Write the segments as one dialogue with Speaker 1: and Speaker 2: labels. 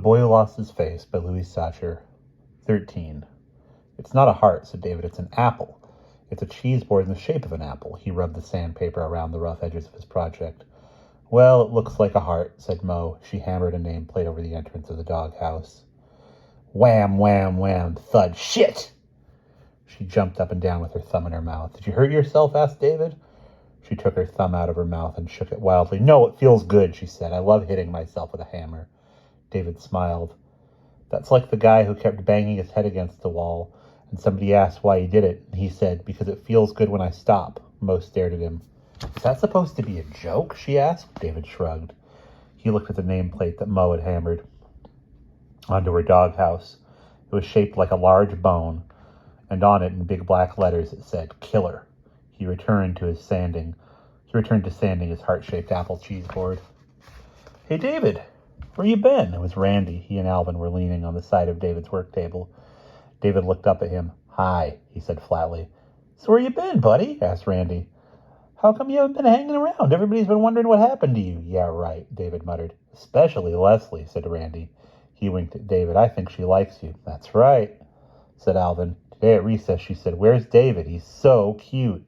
Speaker 1: Boy Who Lost His Face by Louis Sachar. 13. It's not a heart, said David. It's an apple. It's a cheese board in the shape of an apple. He rubbed the sandpaper around the rough edges of his project. Well, it looks like a heart, said Mo. She hammered a nameplate over the entrance of the doghouse. Wham, wham, wham, thud. Shit! She jumped up and down with her thumb in her mouth. Did you hurt yourself? Asked David. She took her thumb out of her mouth and shook it wildly. No, it feels good, she said. I love hitting myself with a hammer. David smiled. That's like the guy who kept banging his head against the wall, and somebody asked why he did it, and he said, because it feels good when I stop. Mo stared at him. Is that supposed to be a joke? She asked. David shrugged. He looked at the nameplate that Mo had hammered onto her doghouse. It was shaped like a large bone, and on it in big black letters it said, Killer. He returned to sanding his heart-shaped apple cheese board. Hey, David, where you been? It was Randy. He and Alvin were leaning on the side of David's work table. David looked up at him. Hi, he said flatly. So where you been, buddy? Asked Randy. How come you haven't been hanging around? Everybody's been wondering what happened to you. Yeah, right, David muttered. Especially Leslie, said Randy. He winked at David. I think she likes you. That's right, said Alvin. Today at recess, she said, Where's David? He's so cute.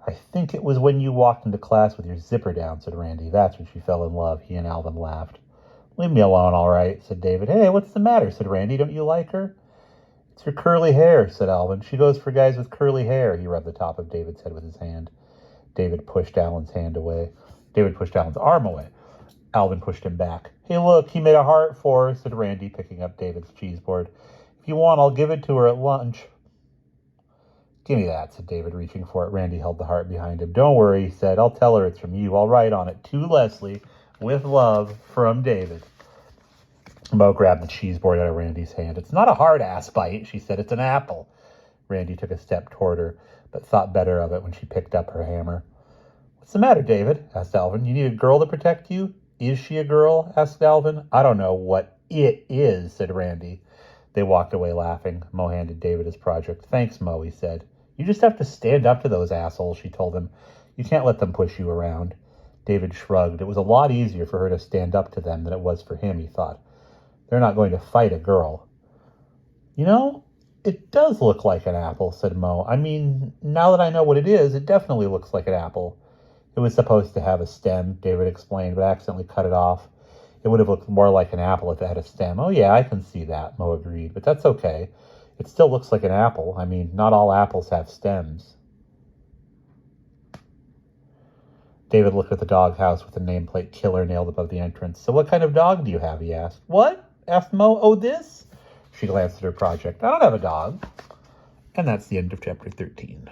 Speaker 1: I think it was when you walked into class with your zipper down, said Randy. That's when she fell in love. He and Alvin laughed. Leave me alone, all right, said David. Hey, what's the matter, said Randy. Don't you like her? It's her curly hair, said Alvin. She goes for guys with curly hair. He rubbed the top of David's head with his hand. David pushed Alvin's arm away. Alvin pushed him back. Hey, look, he made a heart for her, said Randy, picking up David's cheese board. If you want, I'll give it to her at lunch. Give me that, said David, reaching for it. Randy held the heart behind him. Don't worry, he said. I'll tell her it's from you. I'll write on it, to Leslie, with love, from David. Mo grabbed the cheese board out of Randy's hand. It's not a hard-ass bite, she said. It's an apple. Randy took a step toward her, but thought better of it when she picked up her hammer. What's the matter, David? Asked Alvin. You need a girl to protect you? Is she a girl? Asked Alvin. I don't know what it is, said Randy. They walked away laughing. Mo handed David his project. Thanks, Mo, he said. You just have to stand up to those assholes, she told him. You can't let them push you around. David shrugged. It was a lot easier for her to stand up to them than it was for him, he thought. They're not going to fight a girl. You know, it does look like an apple, said Mo. I mean, now that I know what it is, it definitely looks like an apple. It was supposed to have a stem, David explained, but accidentally cut it off. It would have looked more like an apple if it had a stem. Oh, yeah, I can see that, Mo agreed, but that's okay. It still looks like an apple. I mean, not all apples have stems. David looked at the doghouse with the nameplate Killer nailed above the entrance. So what kind of dog do you have, he asked. What? Asked Mo. Oh, this? She glanced at her project. I don't have a dog. And that's the end of chapter 13.